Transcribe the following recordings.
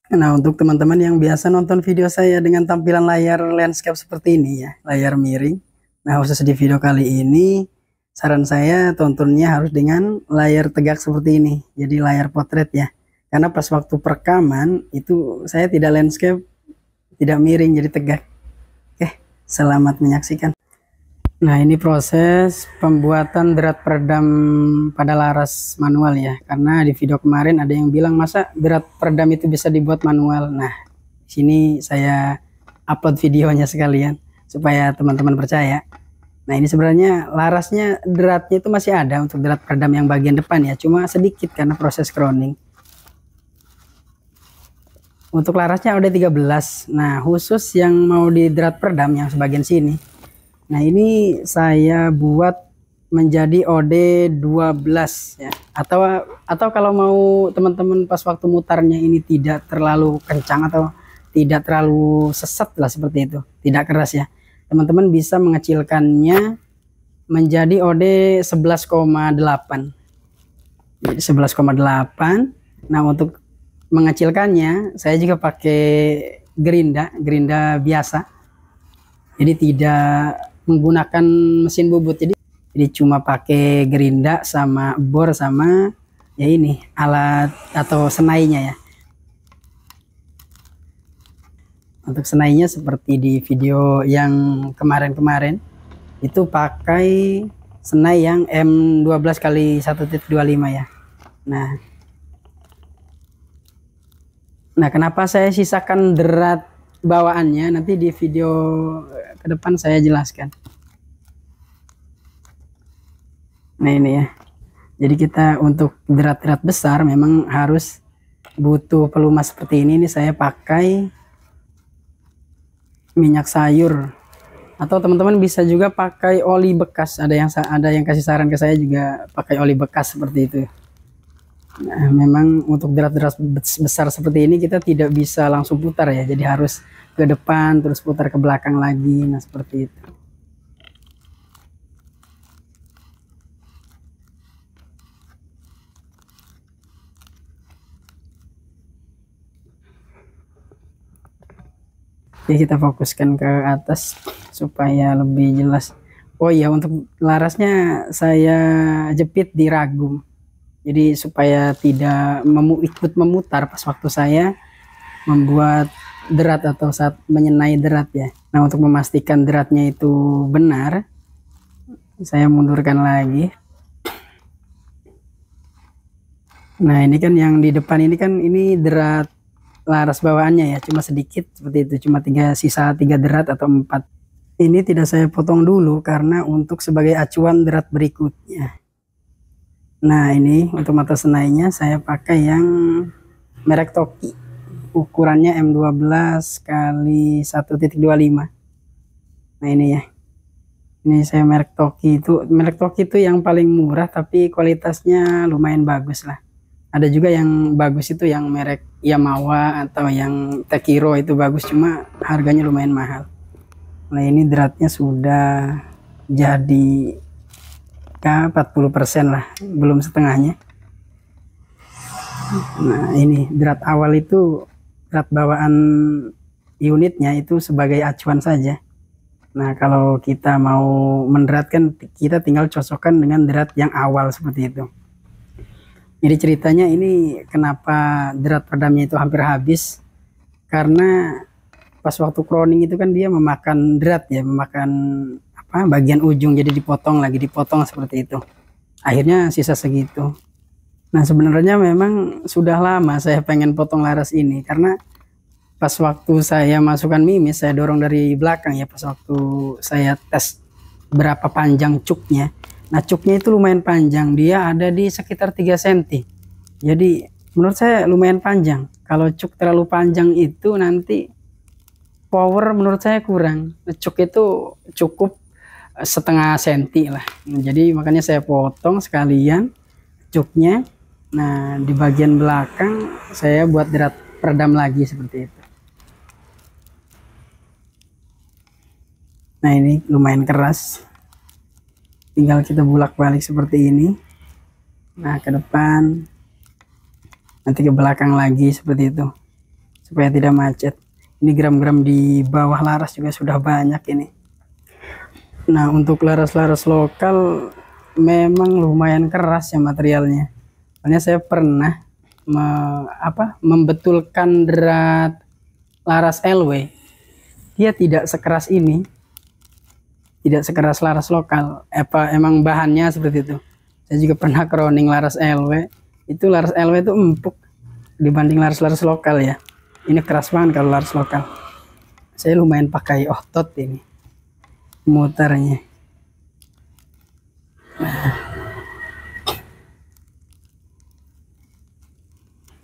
Nah, untuk teman-teman yang biasa nonton video saya dengan tampilan layar landscape seperti ini ya, layar miring. Nah, khusus di video kali ini, saran saya tontonnya harus dengan layar tegak seperti ini. Jadi layar potret ya. Karena pas waktu perekaman itu saya tidak landscape, tidak miring, jadi tegak. Oke, selamat menyaksikan. Nah, ini proses pembuatan berat peredam pada laras manual ya. Karena di video kemarin ada yang bilang masa berat peredam itu bisa dibuat manual. Nah, di sini saya upload videonya sekalian supaya teman-teman percaya. Nah, ini sebenarnya larasnya deratnya itu masih ada untuk derat peredam yang bagian depan ya. Cuma sedikit karena proses crowning. Untuk larasnya udah 13. Nah, khusus yang mau di derat peredam yang sebagian sini. Nah, ini saya buat menjadi OD12 ya. Atau kalau mau teman-teman pas waktu mutarnya ini tidak terlalu kencang atau tidak terlalu sesat lah seperti itu, tidak keras ya. Teman-teman bisa mengecilkannya menjadi OD 11,8. Jadi 11,8. Nah, untuk mengecilkannya saya juga pakai gerinda biasa. Jadi tidak menggunakan mesin bubut, jadi cuma pakai gerinda sama bor sama ya ini alat atau senainya ya. Untuk senainya seperti di video yang kemarin-kemarin itu pakai senai yang M12 kali 1.25 ya. Nah, kenapa saya sisakan derat bawaannya nanti di video ke depan saya jelaskan. Nah, ini ya. Jadi kita untuk derat-derat besar memang harus butuh pelumas seperti ini. Ini saya pakai minyak sayur atau teman-teman bisa juga pakai oli bekas. Ada yang kasih saran ke saya juga pakai oli bekas seperti itu. Nah, memang untuk derat-derat besar seperti ini kita tidak bisa langsung putar ya, jadi harus ke depan terus putar ke belakang lagi. Nah, seperti itu. Jadi kita fokuskan ke atas supaya lebih jelas. Oh iya, untuk larasnya saya jepit di ragum. Jadi supaya tidak ikut memutar pas waktu saya membuat derat atau saat menyenai derat ya. Nah, untuk memastikan deratnya itu benar, saya mundurkan lagi. Nah, ini kan yang di depan ini kan ini derat laras bawaannya ya, cuma sedikit seperti itu, cuma sisa 3 derat atau 4. Ini tidak saya potong dulu karena untuk sebagai acuan derat berikutnya. Nah, ini untuk mata senainya saya pakai yang merek Toki. Ukurannya M12 kali 1.25. Nah, ini ya. Ini saya merek Toki itu yang paling murah tapi kualitasnya lumayan bagus lah. Ada juga yang bagus itu yang merek Yamaha atau yang Tekiro itu bagus, cuma harganya lumayan mahal. Nah, ini deratnya sudah jadi 40% lah, belum setengahnya. Nah, ini derat awal itu derat bawaan unitnya itu sebagai acuan saja. Nah, kalau kita mau menderatkan kita tinggal cocokkan dengan derat yang awal seperti itu. Jadi ceritanya ini kenapa derat peredamnya itu hampir habis, karena pas waktu crowning itu kan dia memakan derat ya, memakan bagian ujung, jadi dipotong seperti itu. Akhirnya sisa segitu. Nah, sebenarnya memang sudah lama saya pengen potong laras ini karena pas waktu saya masukkan mimis, saya dorong dari belakang ya, pas waktu saya tes berapa panjang cuknya. Nah, cuknya itu lumayan panjang, dia ada di sekitar 3 cm. Jadi menurut saya lumayan panjang. Kalau cuk terlalu panjang itu nanti power menurut saya kurang. Cuk itu cukup setengah senti lah. Jadi makanya saya potong sekalian cuknya. Nah, di bagian belakang saya buat derat peredam lagi seperti itu. Nah, ini lumayan keras, tinggal kita bulak-balik seperti ini. Nah, ke depan, nanti ke belakang lagi seperti itu. supaya tidak macet. Ini gram-gram di bawah laras juga sudah banyak ini. Nah, untuk laras-laras lokal memang lumayan keras ya materialnya. Soalnya saya pernah membetulkan drat laras LW. Dia tidak sekeras ini, tidak sekeras laras lokal. Emang bahannya seperti itu. Saya juga pernah croning laras LW. Itu laras LW itu empuk dibanding laras-laras lokal ya. Ini keras banget kalau laras lokal. Saya lumayan pakai otot ini mutarnya.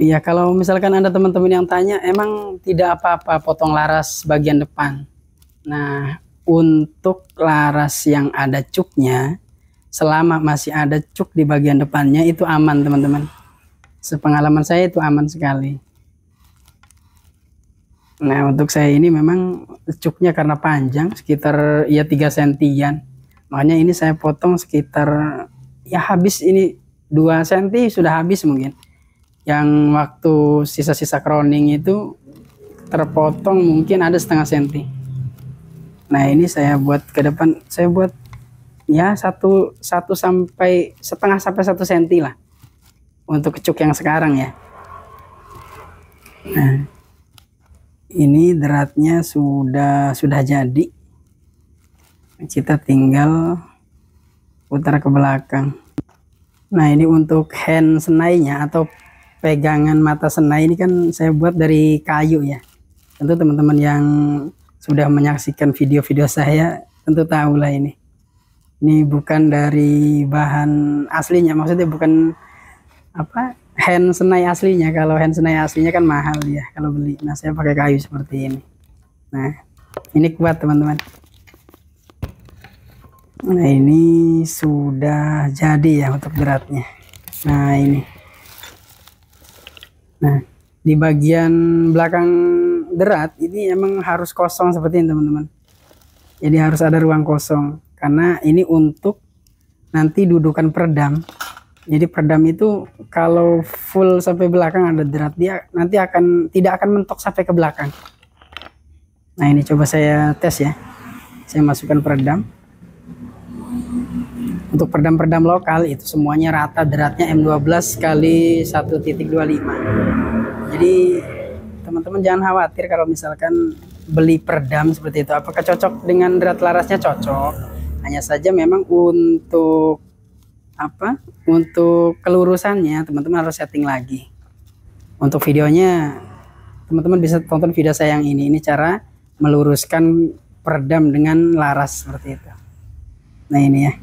Iya, kalau misalkan ada teman-teman yang tanya, emang tidak apa-apa potong laras bagian depan. Nah, untuk laras yang ada cuknya, selama masih ada cuk di bagian depannya itu aman teman-teman. Sepengalaman saya itu aman sekali. Nah, untuk saya ini memang cuknya karena panjang, sekitar ya 3 sentian. Makanya ini saya potong sekitar, ya habis ini 2 senti sudah habis mungkin. Yang waktu sisa-sisa croning itu terpotong mungkin ada setengah senti. Nah, ini saya buat ke depan, saya buat ya 1 sampai setengah sampai 1 senti lah untuk cuk yang sekarang ya. Nah, ini dratnya sudah jadi. Kita tinggal putar ke belakang. Nah, ini untuk hand senainya atau pegangan mata senai ini kan saya buat dari kayu ya. Tentu teman-teman yang sudah menyaksikan video-video saya tentu tahu lah ini. Ini bukan dari bahan aslinya, maksudnya bukan hand senai aslinya. Kalau hand senai aslinya kan mahal ya kalau beli. Nah, saya pakai kayu seperti ini. Nah, ini kuat teman-teman. Nah, ini sudah jadi ya untuk dratnya. Nah, ini. Nah, di bagian belakang drat ini emang harus kosong seperti ini teman-teman. Jadi harus ada ruang kosong karena ini untuk nanti dudukan peredam. Jadi peredam itu kalau full sampai belakang ada drat, dia nanti tidak akan mentok sampai ke belakang. Nah, ini coba saya tes ya. Saya masukkan peredam. Untuk peredam-peredam lokal itu semuanya rata dratnya M12 kali 1.25. Jadi teman-teman jangan khawatir kalau misalkan beli peredam seperti itu. Apakah cocok dengan drat larasnya? Cocok. Hanya saja memang untuk untuk kelurusannya teman-teman harus setting lagi. Untuk videonya teman-teman bisa tonton video saya yang ini. Ini cara meluruskan peredam dengan laras seperti itu. Nah, ini ya.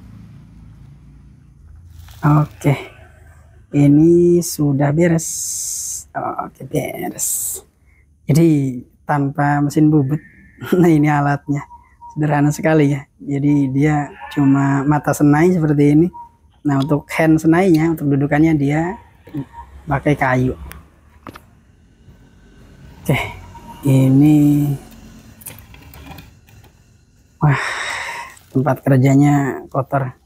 Oke, ini sudah beres. Oke, beres. Jadi tanpa mesin bubut. Nah, ini alatnya sederhana sekali ya. Jadi dia cuma mata senai seperti ini. Nah, untuk hand senainya, untuk dudukannya dia pakai kayu. Oke, ini wah, tempat kerjanya kotor.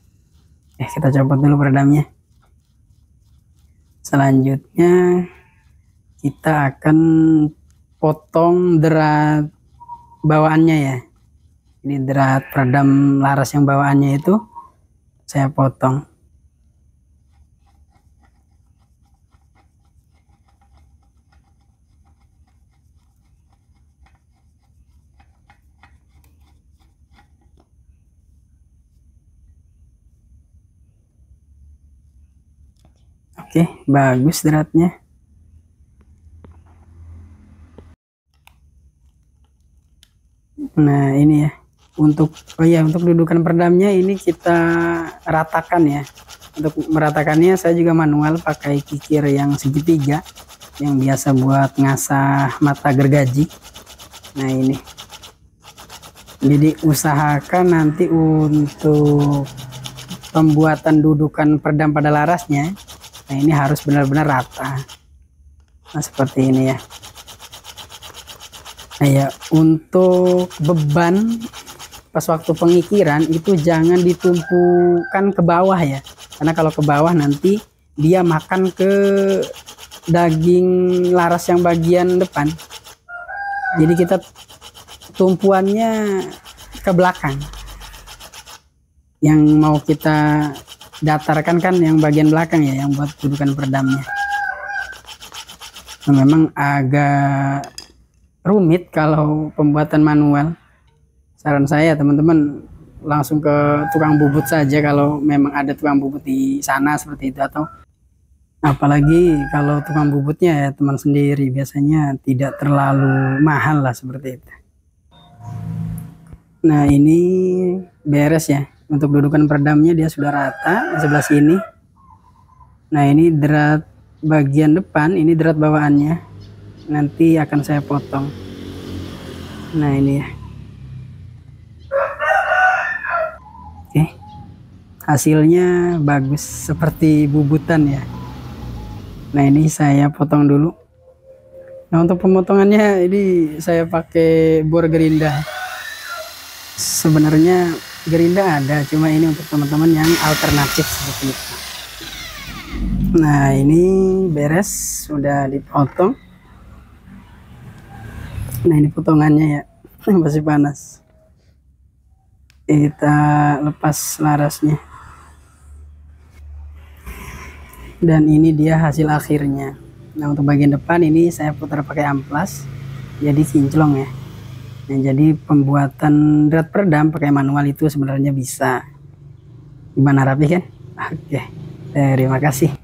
Kita copot dulu peredamnya. Selanjutnya kita akan potong drat bawaannya ya. Ini drat peredam laras yang bawaannya itu saya potong. Oke, bagus dratnya. Nah, ini ya. Untuk dudukan peredamnya ini kita ratakan ya. Untuk meratakannya saya juga manual pakai kikir yang segitiga yang biasa buat ngasah mata gergaji. Nah, ini. Jadi usahakan nanti untuk pembuatan dudukan peredam pada larasnya. Nah, ini harus benar-benar rata. Nah, seperti ini ya. Nah, ya, untuk beban pas waktu pengikiran itu jangan ditumpukan ke bawah ya. Karena kalau ke bawah nanti dia makan ke daging laras yang bagian depan. Jadi kita tumpuannya ke belakang. Yang mau kita datarkan kan yang bagian belakang ya, yang buat dudukan peredamnya. Nah, memang agak rumit kalau pembuatan manual. Saran saya teman-teman langsung ke tukang bubut saja kalau memang ada tukang bubut di sana seperti itu, atau apalagi kalau tukang bubutnya ya teman sendiri, biasanya tidak terlalu mahal lah seperti itu. Nah ini beres ya, untuk dudukan peredamnya dia sudah rata di sebelah sini. Nah ini drat bagian depan, ini drat bawaannya, nanti akan saya potong. Nah ini ya, oke, hasilnya bagus seperti bubutan ya. Nah ini saya potong dulu. Nah untuk pemotongannya ini saya pakai bor gerinda. Sebenarnya gerinda ada, cuma ini untuk teman-teman yang alternatif seperti itu. Nah ini beres, sudah dipotong. Nah ini potongannya ya, masih panas. Kita lepas larasnya. Dan ini dia hasil akhirnya. Nah untuk bagian depan ini saya putar pakai amplas, jadi kinclong ya. Nah, jadi pembuatan drat peredam pakai manual itu sebenarnya bisa. Gimana, rapi kan? Oke, terima kasih.